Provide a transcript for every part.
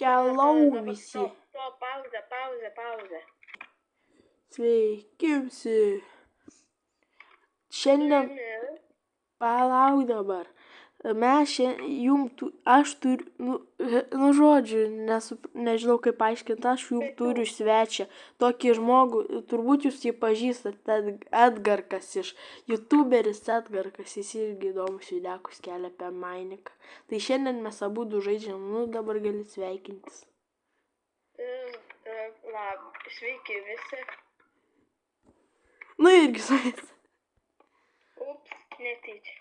Hello visi. Pauzė. Sveiki visi. Šiandien palauk dabar. Mes aš turiu, žodžiu, nežinau kaip paaiškinti, aš jums turiu svečią. Tokį žmogų, turbūt jūs jį pažįstate, Edgarkas iš YouTuberis Edgarkas, jis irgi įdomus videokus kelia apie Minecraftą. Tai šiandien mes abu žaidžiam, dabar gali sveikintis. Sveiki visi. Irgi sveikintis. Ups, netyčia.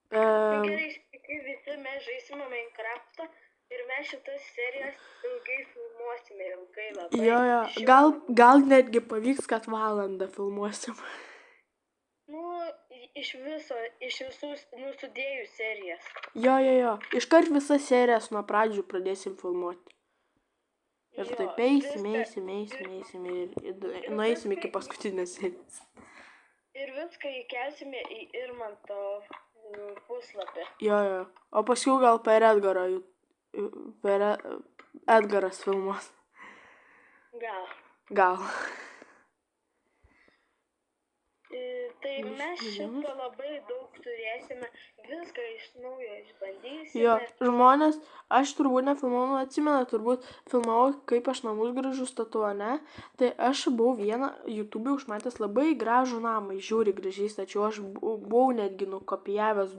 Gerai, sveiki visi, mes žaisime Minecraftą ir mes šitas serijas ilgai filmuosime, ilgai labai. Jo, gal netgi pavyks, kad valandą filmuosim. Iš visų sudėjų serijas. Jo. Iškart visas serijas nuo pradžių pradėsim filmuoti. Ir taip eisim ir nueisim iki paskutinės serijos. Ir viską įkelsime į Irmanto puslapį. Jo. O paskui gal per Edgaras filmuos. Gal. Tai mes šitą labai daug turėsime, viską iš naujo išbandysime. Jo, žmonės, aš turbūt nefilmavau, atsimenu, turbūt filmavau, kaip aš namus gražus statuoju, ne? Tai aš buvau vieną YouTube užmatęs labai gražų namą, žiūri gražiai stačiau, aš buvau netgi nukopijavęs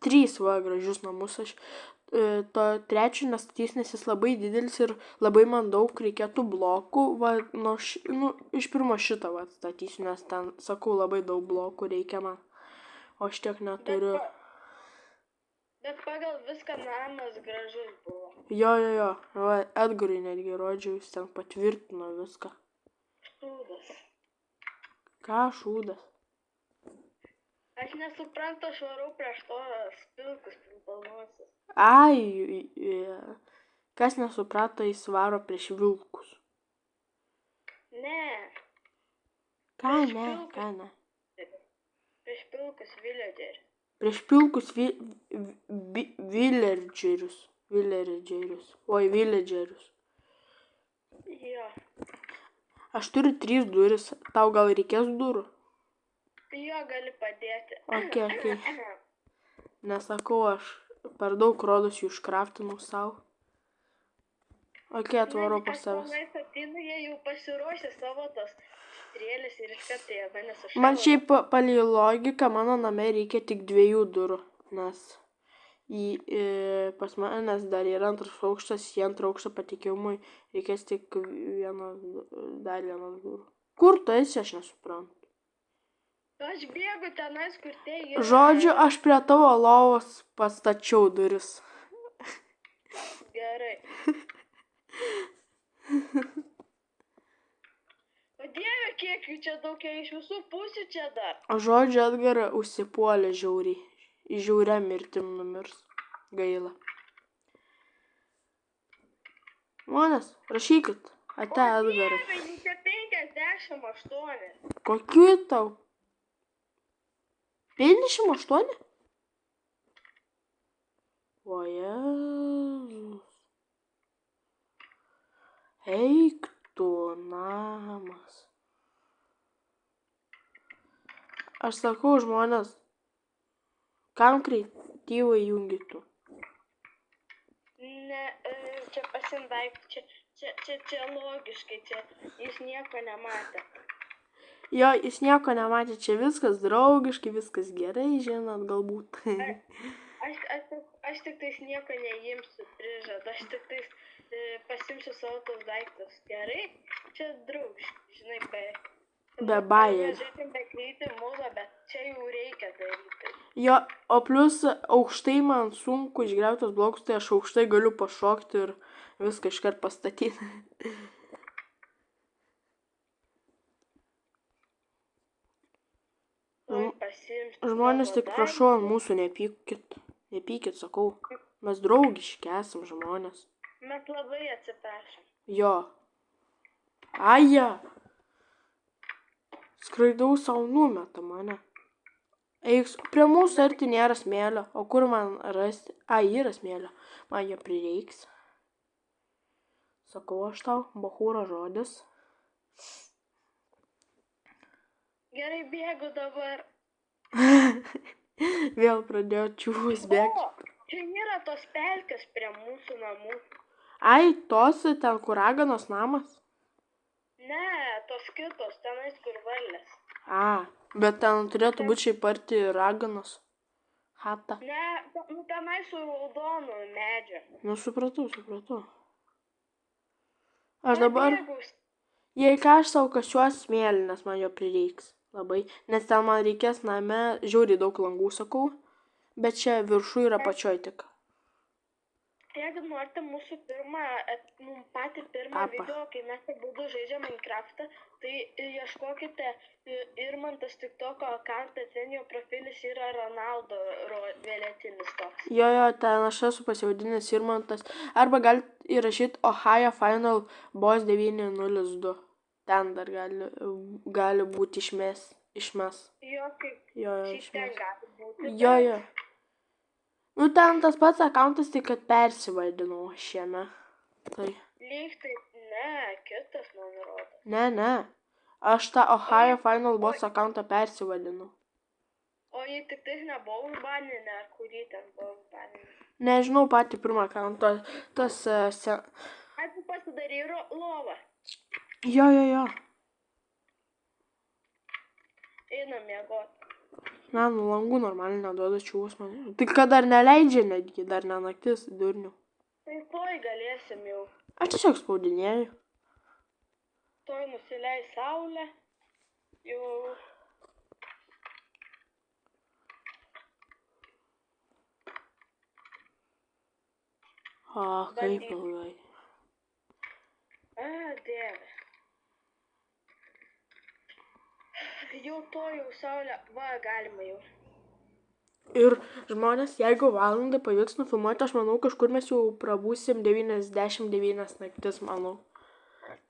3 gražius namus, aš to trečio nestatysiu, nes jis labai didelis ir labai man daug reikėtų blokų, iš pirmo šitą statysiu, nes ten, sakau, labai daug blokų reikia man, o aš tiek neturiu. Bet pagal viską namas gražus buvo. Jo, Edgarui netgi rodžiau, jis ten patvirtino viską. Šūdas. Ką šūdas? Aš nesuprantu, aš varau prieš tos pilkus pilnuosius. Ai, kas nesuprato, jis varo prieš vilkus. Ne. Ką ne? Prieš pilkus villagerius. Prieš pilkus villagerius. Oi, villagerius. Jo. Aš turiu 3 duris, tau gal reikės durų? Jo, gali padėti. Ok. Nesakau, aš per daug rodos jų iškraftinau savo. Ok, atvarau pas savęs. Aš manai, jie jau pasiruošė savo tos strėlės ir iškart jie mane sušalo. Man šiaip palei logiką mano name reikia tik 2 durų, nes pas manęs dar yra 2 aukštas, į 2 aukštą patikimui reikės tik dar 1 durų. Kur tu esi, aš nesuprantu. Aš bėgu tenais, kur tai yra. Žodžiu, aš prie tavo lovos pastačiau duris. Gerai. O Dieve, kiek jų čia daug, iš visų pusių čia dar. Žodžiu, Edgarą užsipuolė žiauriai. Žiauria mirtim numirs. Gaila. Žmonės, rašykit. Ate, Edgarai. O Dieve, jų čia 58. Kokių tau? 58? O Jėzus. Eik tu namas. Aš sakau, žmonės, kam kreatyvai jungi tu? Ne, čia pasimdaiktų, čia logiškai, čia jis nieko nematė. Jo, jis nieko nematė, čia viskas draugiškai, viskas gerai, žinot, galbūt. Aš tik tais nieko neimsiu, prižadu, aš tik tais pasimsiu savo tos daiktus. Gerai, čia draugiškai, žinai, be bairių. Mes žaidžiam be kreatyvumo, bet čia jau reikia daryti. Jo, o plus aukštai man sunku išgriauti tos blokus, tai aš aukštai galiu pašokti ir viską iškart pastatyti. Žmonės, tik prašau, ant mūsų nepykit. Nepykit, sakau. Mes draugiški esam, žmonės. Mes labai atsiprašom. Jo. Aja. Skraidau savo numeta mane. Eiks, prie mūsų arti nėra smėlio. O kur man rasti? Yra smėlio. Man jo prireiks. sakau aš tau, bachūro žodis. Gerai, bėgu dabar. Vėl pradėjo čiūvus bėgti. O, čia nėra tos pelkės prie mūsų namų. Ai, tos ten, kur raganos namas? Ne, tos kitos, tenais kur varlės. Bet ten turėtų būti šiaip arti raganos. Hata. Ne, tenai su raudonu medžiu. Nu, supratau. Aš dabar, jei ką aš savo kasiuos smėlį, nes man jo prireiks labai. Nes ten man reikės name žiauriai daug langų, sakau. Bet čia viršų yra pačioj tik. Jeigu norite mūsų patį pirmą video, kai mes abudu žaidžiam Minecraftą, tai ieškokite Irmantas TikToko akantą, ten jo profilis yra Ronaldo vėlėtinis toks. Jo, ten aš esu pasivadinęs Irmantas. Arba galite įrašyti Ohio Final Boss 902. Ten dar gali būti išmes. Jo, kaip šitai gali būti. Jo. Nu, ten tas pats akantas, tik kad persivadinau šiame. Tai. Lyg tai, ne, kitas man rodo. Ne. Aš tą Ohio Final Boss akantą persivadinau. O jį tik tai nebuvo užbaninę, ar kurį ten buvo užbaninę? Nežinau patį pirmą akantą. Tas... Ai, tu pasidarei lovą. Jo. Einam miegot. Ne, nu langų normaliai neduoda čiūvus man. Tai kad dar neleidžia netgi, dar ne naktis, durnių. Tai toj galėsim jau. Aš tiesiog spaudinėjau. Toj nusileis saulė. Jau. Kaip ilgai. Dieve. Jau saulė, galima jau. Ir žmonės, jeigu valandą pavyks nufilmuoti, aš manau, kažkur mes jau prabūsim 99 naktis, manau.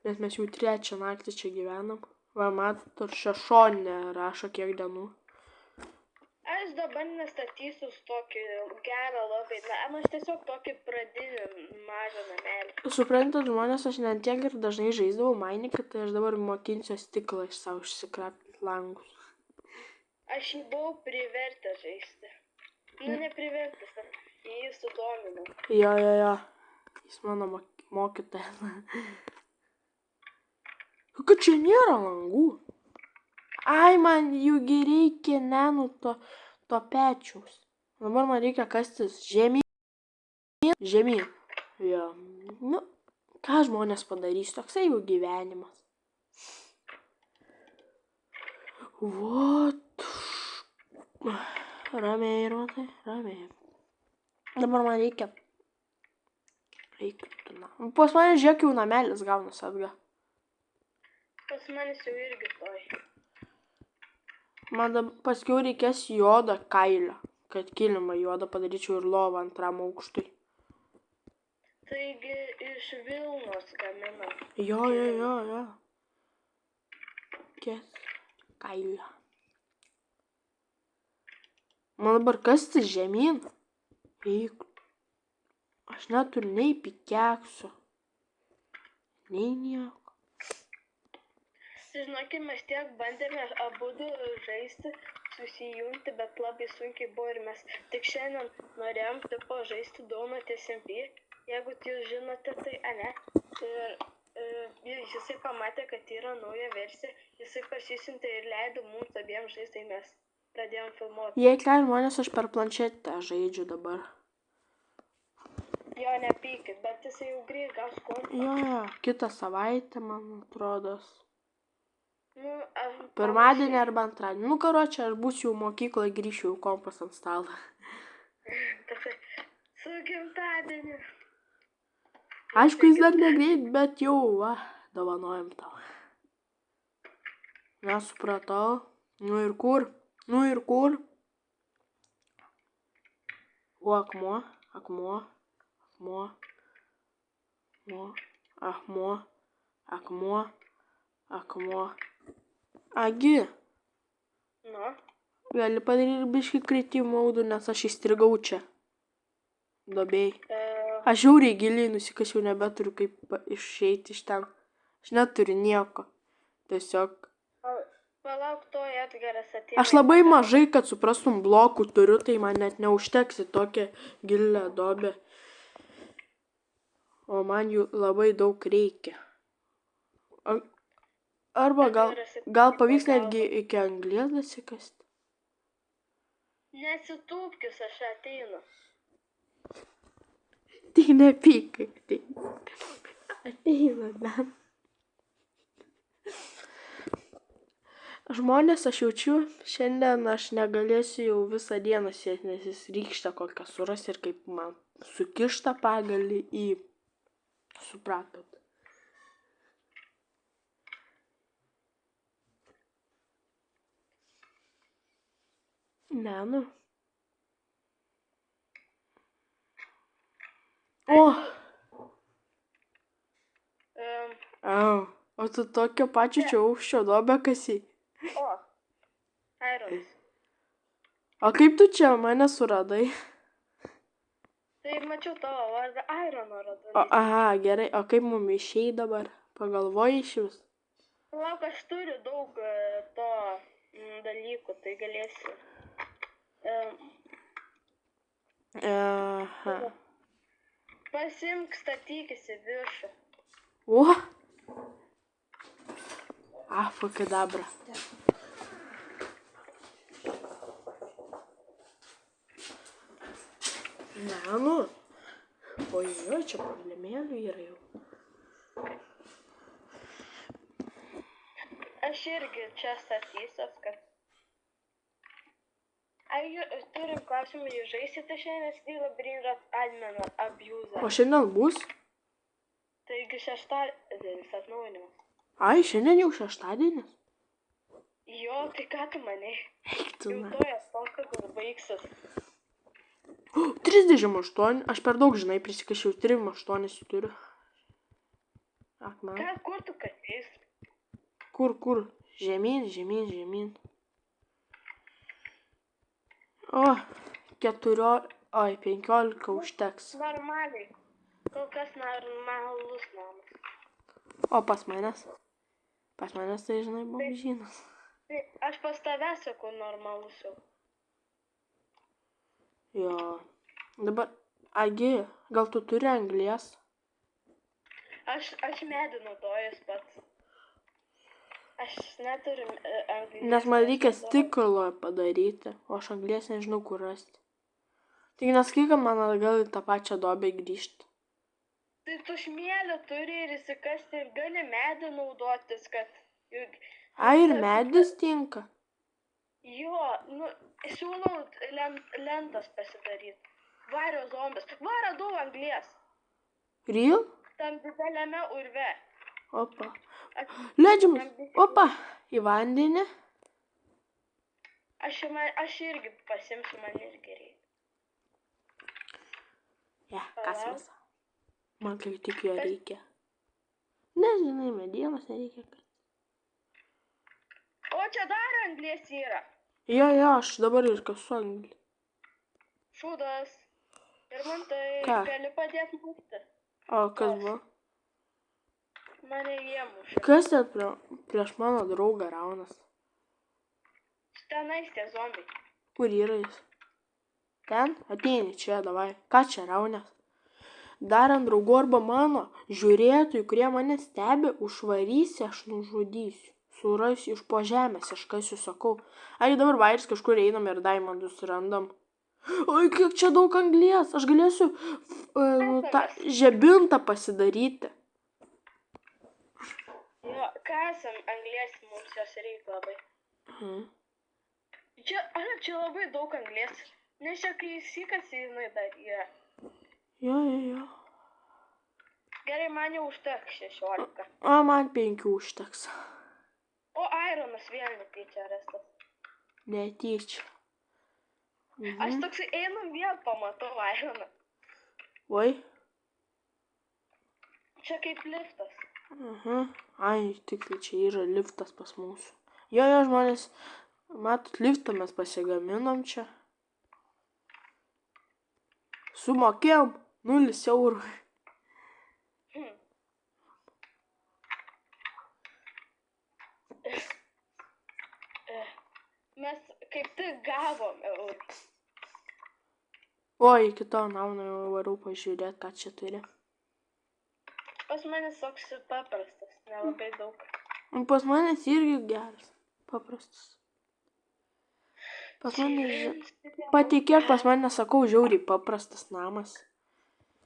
Nes mes jau 3 naktį čia gyvenam. Va, matot, šešionė rašo kiek dienų. Aš dabar nestatysiu tokį gerą labai, aš tiesiog tokį pradinį mažą namelį. Suprantat, žmonės, aš ne tiek ir dažnai žaisdavau Minecraftą, tai aš dabar mokinsiu stiklą iš savo išsikrapinti langus. Aš jį buvau privertęs žaisti. Nu, neprivertęs, jį sudominau. Jo. Jis mano mokytojas. Kad čia nėra langų. Ai, man jųgi reikia nenų to pečiaus. Dabar man reikia kastis žemyn. Jo. Nu, ką žmonės padarys, toksai jų gyvenimas. What? Ramiai, Irmantai, ramiai. Dabar man reikia. Pas mane žiūrėk, jau namelis gaunasi atga. Pas manis jau irgi toj. Man paskiau reikės juodą kailio, kad kilimą juodą padaryčiau ir lovą antram aukštui. Taigi iš Vilnos gaminam. Jo. Kes kailio. Man dabar kastis žemyn. Eik. Aš neturiu nei pikeksų. Nei nieko. Žinokit, mes tiek bandėme abudu žaisti, susijungti, bet labai sunkiai buvo ir mes tik šiandien norėjom tipo žaisti Donut SMP. Jeigu jūs žinote, tai ne. Ir jisai pamatė, kad yra nauja versija, jisai pasisiuntė ir leido mums abiem žaisti, tai mes pradėjom filmuoti. Jei ką, žmonės, aš per planšetę žaidžiu dabar. Jo, nepykit, bet jisai jau greit gaus kompą. Jo, kitą savaitę, man atrodos. Nu, pirmadienį arba antradienį. Nu, karočią, aš būsiu jau mokykloje, grįšiu jau kompas ant stalo. Su gimtadieniu. Aišku, jis dar negreit, bet jau, dovanojam tau. Nesupratau. Nu ir kur? O, akmuo. Agi. Nu? Gali padaryti biškį kritimų audų, nes aš įstrigau čia. Dobėjai. Aš žiauriai giliai nusikasiau, nebeturiu kaip išeiti iš ten. Aš neturiu nieko. Tiesiog. Palauk, to Edgaras ateina. Aš labai mažai, kad suprastum, blokų turiu, tai man net neužteks į tokią gilę duobę. O man jų labai daug reikia. Arba gal pavyks netgi iki anglies dasikasti. Nesitūpkis, aš ateinu. Tik nepykai. Ateina, ben. Žmonės, aš jaučiu, šiandien aš negalėsiu jau visą dieną sėti, nes jis rykštę kokią suras ir kaip man sukišta pagalį į... Supratot. Ne, nu. O tu tokio pačio čia aukščio duobę kasy. Ironas. O kaip tu čia mane suradai? Tai mačiau tavo vardą Irono radau. Aha, gerai. O kaip mum išėjai dabar? Pagalvoji iš vis? Lauk, aš turiu daug to dalykų, tai galėsiu. Aha. Pasimk, statykis į viršų. O? Afakadabra. Ne, nu. Oi, čia problemėlių yra jau. Aš irgi čia statysiu, kad... Turim klausimą, jūs žaisite šiandien į labirintą adminą abuzą. O šiandien bus? Taigi šeštadienis atnaujinimas. Ai, šiandien jau šeštadienis? Jo, tai ką tu manai? Eik tu, Jau na. tojas pokalbis baigsis. 38, aš per daug, žinai, prisikašiau, 38 turiu. Akmen. Kur tu kasys? Kur? Žemyn. O, 15 užteks. Normaliai. Kol kas normalus namas. O pas manęs? Pas manęs tai, žinai, bomžynas. Tai aš pas tave sakau normalus jau. Jo. Dabar, gal tu turi anglies? Aš medį naudojas pats. Aš neturiu anglies. Nes man reikia stiklo padaryti, o aš anglies nežinau, kur rasti. Taigi nesakyk, kad man atgal į tą pačią duobę grįžti. Tai tu smėlio turi ir įsikasti ir gali medį naudotis, kad... Ai, ir medis tinka? Jo, siūlau lentas pasidaryti. Vario zombis. Radau anglies. Real? Tam dideliame urve. Opa. Leidžiamas. Opa. Į vandenį. Aš irgi pasimsiu, man irgi reikia. Kasimas. Man kaip tik jo reikia. Nežinai, medienos nereikia. O čia dar anglies yra. Jo, aš dabar ir kasu anglį. Šūdas. Ir man tai gali padėti mūsti. O, kas buvo? Mane jie mušė. Kas ten prieš mano draugą raunas? Tenais tie zombiai. Kur yra jis? Ten? Ateini čia, davai. Ką čia raunės? Dar ant draugų arba mano žiūrėtojų, kurie mane stebi, užvarysi, aš nužudysiu. Surasiu iš po žemės, iškasiu, sakau. Ai, dabar vairis kažkur einam ir daimondus randam. Oi, kiek čia daug anglies. Aš galėsiu tą žebintą pasidaryti. Jo, kasam anglies, mums jos reikia labai. Čia labai daug anglies. Nes čia kai įsikasi, jinai dar yra. Jo. Gerai, man jau užteks 16. O, man 5 užteks. O, Ironas vėl netyčia rastas. Netyčia. Aš toksai einam vėl pamatau Ironą. Oi. Čia kaip liftas. Ai, tikrai čia yra liftas pas mūsų. Jo, žmonės, matot, liftą mes pasigaminom čia. Sumokėjom 0 eurų. Mes kaip tik gavom eurų. O, iki to namo jau varau pažiūrėti, ką čia turi. Pas manęs toks paprastas, nelabai daug. Pas manęs irgi geras, paprastas. Pas mane, patikėk, pas mane, sakau, žiauriai paprastas namas.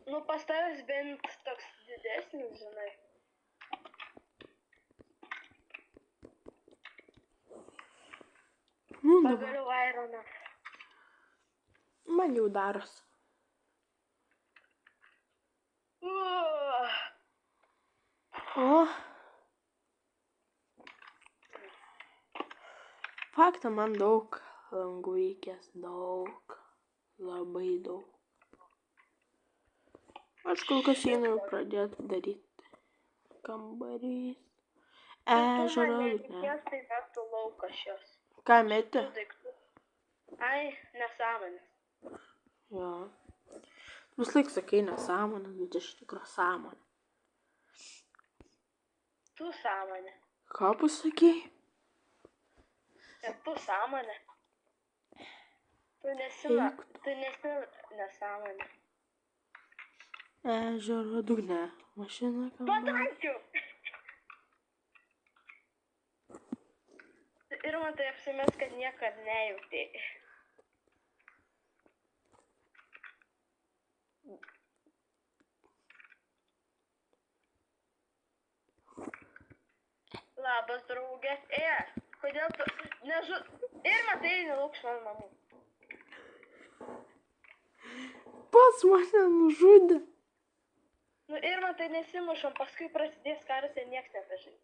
Nu, pas tavęs bent toks didesnis, žinai. Pagaliau Ironą. Man jau daros. O. Faktą man daug langų reikės, daug. Labai daug. Aš kol kas einu jau pradėti daryti. Kambarys. Ežero dugne. Tai metų laukas šios. Ką meti? Ai, nesąmonės. Jo. Vis laik sakai nesąmonės, bet iš tikro sąmonė. Tu sąmonė. Ką pasakei? Ir tu sąmonė. Tu nesi nesąmonė. Ežero dugne. Mašina kambarys. Pataikiau! Ir man tai apsimės, kad niekad nejautė. Labas, draugė. Kodėl tu... Ir matai, nelauks mano namų. Pats mane nužudė. Nu ir matai, nesimušam, paskui prasidės karas ir nieks nebežais.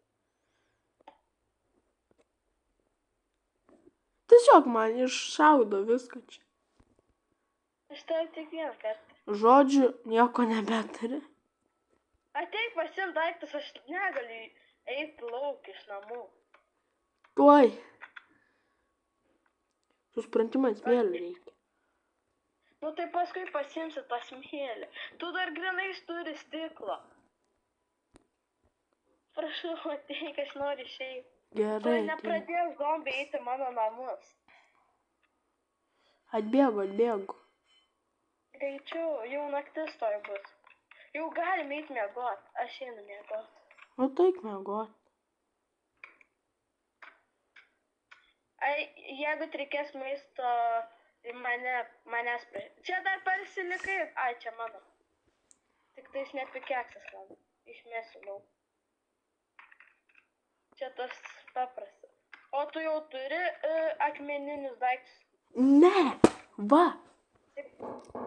Tiesiog man iššaudo viską čia. Aš tau tik vieną kartą. Žodžiu, nieko nebeturi. Ateik pasiim daiktus, aš negaliu eiti lauk iš namų. Tuoj. Susprantimas smėlį reikia. Nu tai paskui pasiimsi tą smėlį. Tu dar grinais turi stiklo. Prašau, ateik, aš noriu išeiti. Gerai. Nepradėjau zombiai eiti mano namus. Atbėgu. Greičiau, jau naktis toj bus. Jau galim eiti miegot. Aš einu miegot. O taik miegot. Ai, jeigu reikės maisto, manęs prie... Čia dar pasilikai. Ai, čia mano. Tik tais nepikeksas mano. Išmesiu lauk. Čia tas paprastas. O tu jau turi akmeninius daiktus? Ne, va.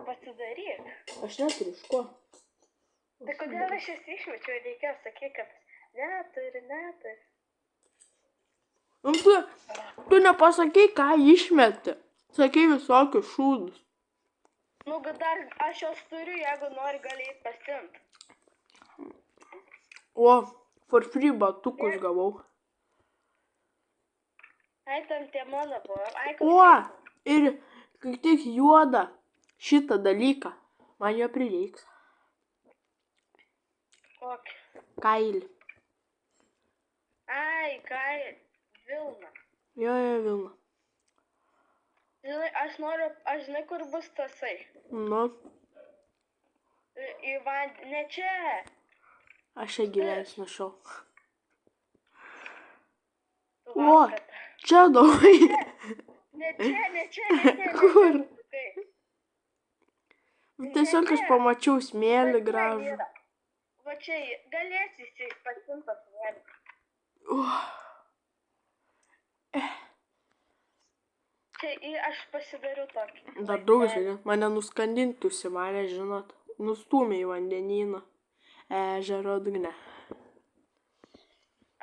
Pasidaryk. Aš neturiu iš ko. Tai kodėl aš jas išmečiau, reikėjo sakyti, kad neturi. Tu nepasakei, ką išmeti. Sakei visokius šūdus. Nu, dar aš jos turiu, jeigu nori galėjai pasimti. O, for free batukus gavau. Ai, tam tie mano buvo. O, ir kai tik juoda šitą dalyką, man jo prireiks. Kokį? Kailį. Ai, kailį. Vilna. Jo, Vilna. Žinai, aš žinai, kur bus tasai. Nu. Į vandenį. Ne čia. Aš čia gyvensiu nuo šiol. O, Valgata. čia davai. Ne čia. Kur? Tiesiog aš pamačiau smėlį gražų. Va čia galėsi pasimti smėlį. Čia aš pasidariau tokį. Dar draugas, mane nuskandinti užsimanė, žinot. Nustūmė į vandenyną. Ežero dugne.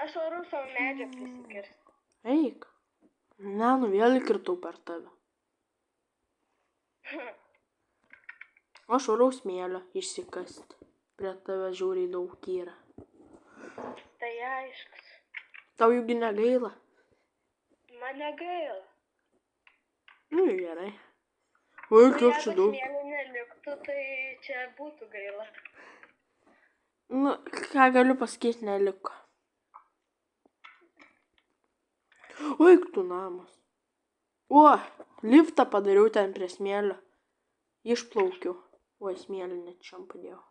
Aš varu savo medžią prisikirsti. Eik. Ne, nu vėl įkritau per tave. Aš varau smėlio išsikasti. Prie tave žiauriai daug yra. Tai aiškus. Tau jūgi negaila? Man negaila. Nu, gerai. Oi, Nu, kiek čia jeigu daug. smėlio neliktų, tai čia būtų gaila. Nu, ką galiu pasakyti, neliko. Oi, tu namas. O, liftą padariau ten prie smėlio. Išplaukiu. Oi, smėlį net čia padėjau.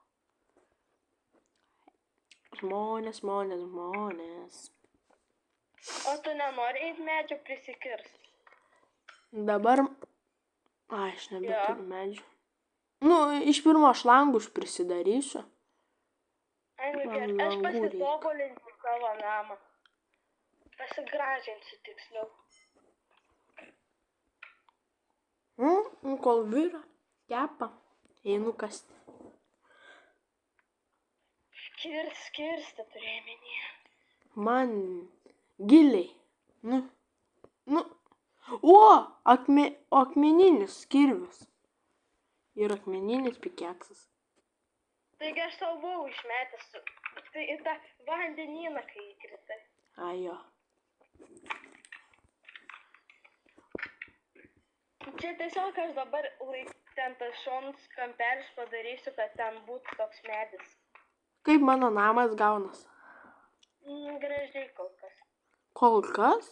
Žmonės. O tu nenori eit medžio prisikirst? Dabar... Ai, aš nebeturiu medžių. Nu, iš pirmo aš langus prisidarysiu. Ai, nu Man gerai, aš langų reikia. pasitobulinsiu savo namą. Pasigražinsiu tiksliau. Kol vyra kepa, einu kasti. Skirstą turėjai minėję. Man giliai. O, akmeninis kirvis. Ir akmeninis pikeksas. Taigi aš savo buvau išmetęs tai į tą vandenyną, kai įkritai. Ai jo. Čia tiesiog aš dabar ten tas šonus kampelis padarysiu, kad ten būtų toks medis. Kaip mano namas gaunas? Gražiai kol kas. Kol kas?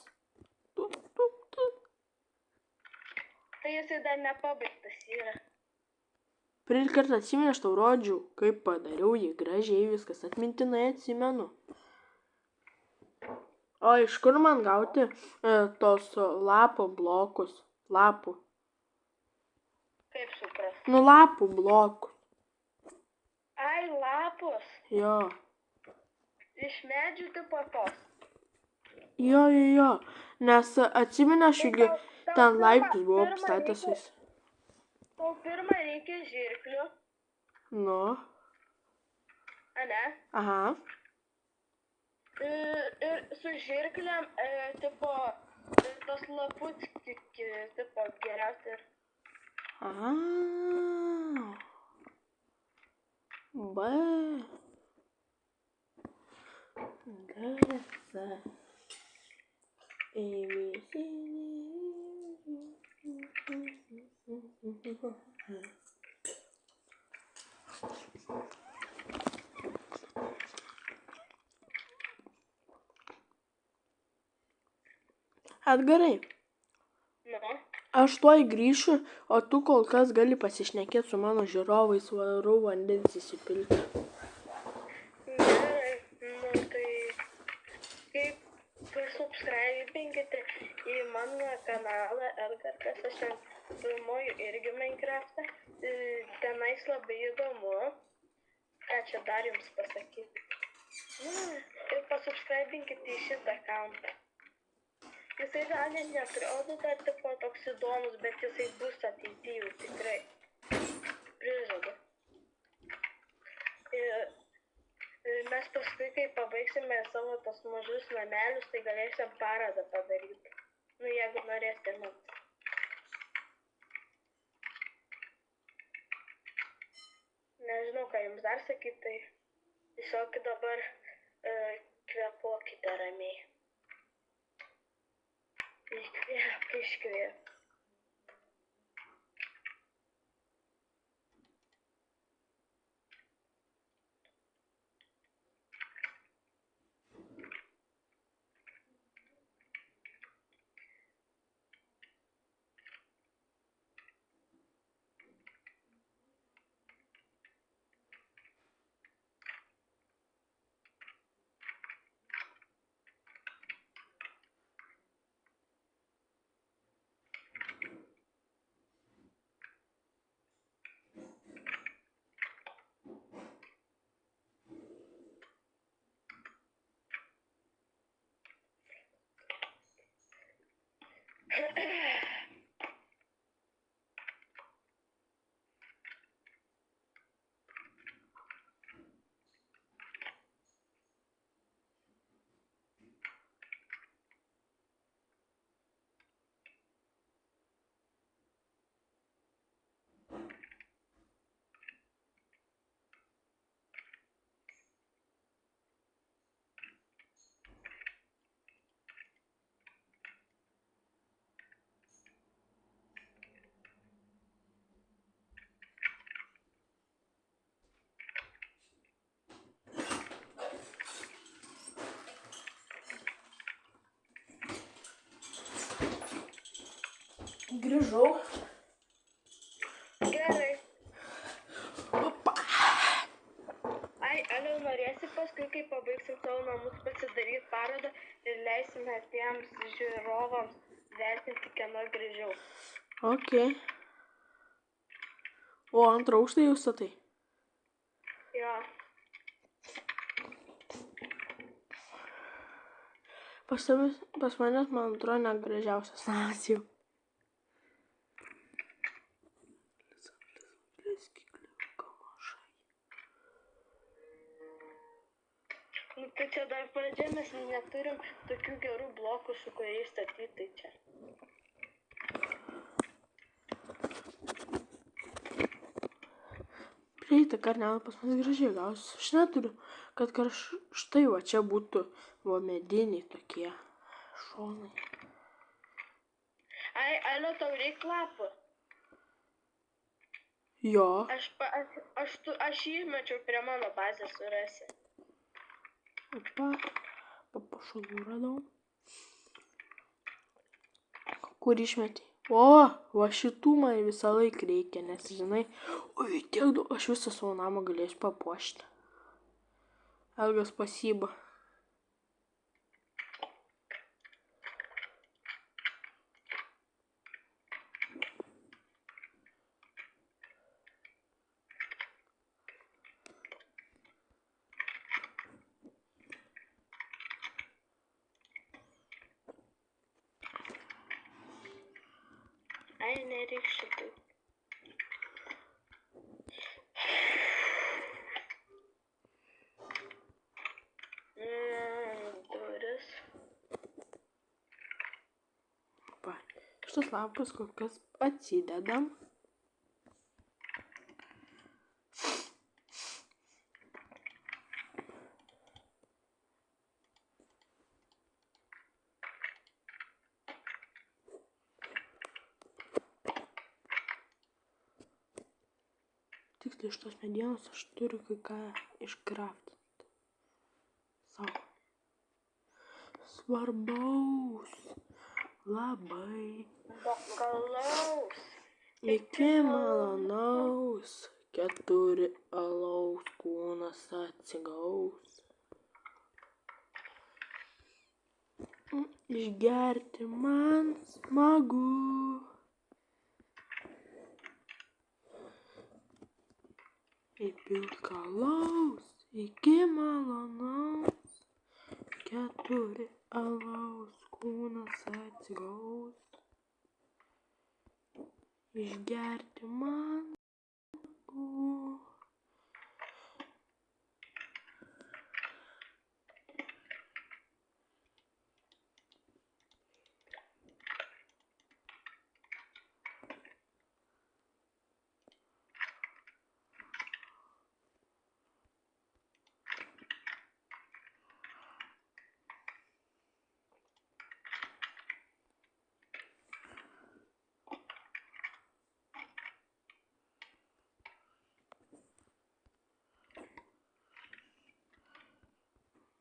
Tai jisai dar nepabaigtas yra. Praeitą kartą atsimenu, aš tau rodžiau, kaip padariau jį gražiai, viskas atmintinai atsimenu. O iš kur man gauti tos lapų blokus? Lapų. Kaip supras? Nu, lapų blokus. Ai, lapus. Jo. Iš medžių tipo tos. Jo. Nes atsimenu, aš juk ten laiptus buvau apstatęs vis. Tau pirmą reikia žirklių. Nu. Ane? Aha. Ir su žirkliam, tipo, tos lapus, tipo, geriausia ir. Aha. Ba. Garsa. Edgarai, aš tuoj grįšiu, o tu kol kas gali pasišnekėti su mano žiūrovais, varau vandens įsipilti. Gerai, nu tai kaip pasubscribinkite į mano kanalą Edgardas, aš ten filmuoju irgi Minecraftą, tenais labai įdomu, ką čia dar jums pasakyti. Ir pasubscribinkite į šitą akauntą. Jisai gal neatrodo dar tipo toks įdomus, bet jisai bus ateityje tikrai. Prižadu. Ir mes paskui, kai pabaigsime savo tos mažus namelius, tai galėsim paradą padaryti. Nu, jeigu norėsite mums. Nežinau, ką jums dar sakyti, tai tiesiog dabar kvėpuokite ramiai. Iškvėp. Grįžau. Gerai. Opa. Ai, Alio, norėsi paskui, kai pabaigsim savo namus, pasidaryti parodą ir leisime tiems žiūrovams vertinti, kieno grįžiau. Ok. O antrą aukštą jau statai? Jo. Pas manęs, man atrodo, negražiausias namas jau. Nu, tai čia dar pradžia, mes neturim tokių gerų blokų, su kuriais statyti čia. Prieita karnelą pas mus gražiai gausis. Aš neturiu, kad štai va čia būtų va mediniai tokie šonai. Ai, Alio, tau reikia lapų. Jo. Aš jį mečiau prie mano bazės surasi. Opa. Papuošalų radau. Kur išmetei? O, va šitų man visą laiką reikia, nes žinai, oi, tiek daug, aš visą savo namą galėsiu papuošti. Elgas pasyba. Ai, nereik šitų. Duris. Va, šitas lapas kol kas atsidedam. Tiksliai iš tos medienos aš turiu kai ką iškraftinti. Savo. Svarbaus. Labai. Bakalaus. Iki malonaus. 4 alaus kūnas atsigaus. Išgerti man smagu. Įpilt kalaus iki malonaus. 4 alaus kūnas atsigaus. Išgerti man smagu.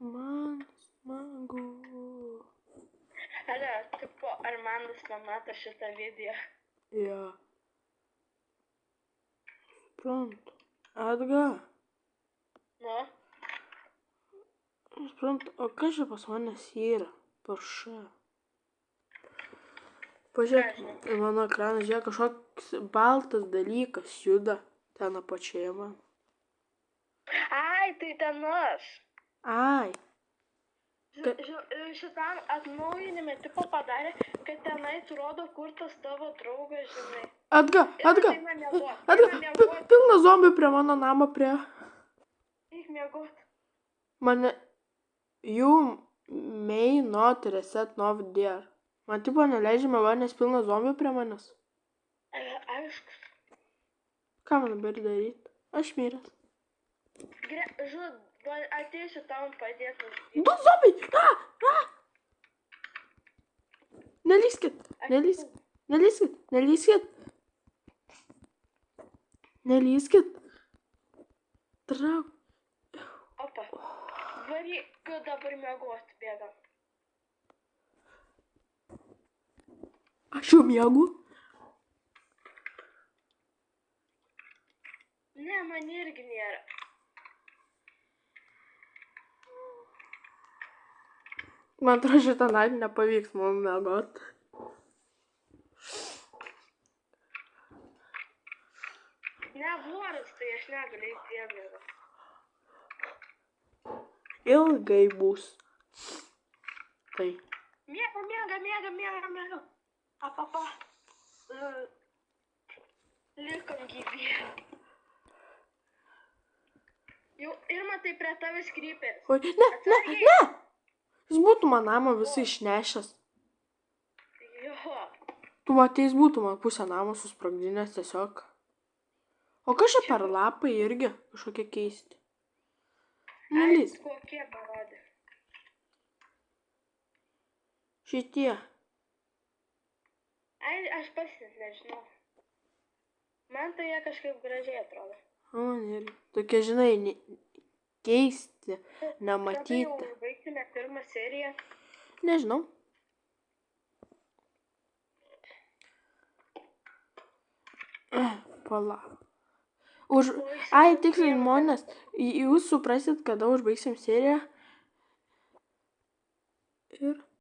Man smagu. Alio, tipo, ar manas pamato šitą video? Jo. Suprantu. Edga. Nu? Suprantu, o kas čia pas manęs yra? Porsche. Pažiūrėk, į mano ekraną, žiūrėk, kažkoks baltas dalykas juda ten apačioje man. Ai, tai ten aš. Ai. Šitam atnaujinime tipo padarė, kad tenais rodo, kur tas tavo draugas, žinai. Edga. Pilna zombių prie mano namo prie. Eik miegot. Mane. You may not reset now there. Man tipo neleidžia miegoti, nes pilna zombių prie manęs. Aišku. Ką man dabar daryti? Aš miręs. Žud, ateisiu tam padėti. 2 zombiai! Nelyskit. Trauk. Opa. Varyk, dabar miegoti bėgam. Aš jau miegu. Ne, man irgi nėra. Man atrodo, šitą naktį nepavyks mum miegot. Ne, voras, tai aš negaliu į piemėgą. Ilgai bus. Tai. Miega. Apapa. Likom gyvi. Jau ir matai prie tavęs kryperis. Oi, ne! Jis būtų man namą visai išnešęs. Jo. Tu matei, jis būtų man pusę namą susprogdinęs tiesiog. O kas čia per lapai irgi kažkokie keisti. Nelys. Kokie parodė? Šitie. Ai, aš pats net nežinau. Man tai jie kažkaip gražiai atrodo. O, irgi. Tokie, žinai, keisti, nematyti. Kada jau baigsime pirmą seriją? Nežinau. Pala. Ai, tiksliai, žmonės, jūs suprasit, kada užbaigsim seriją. Ir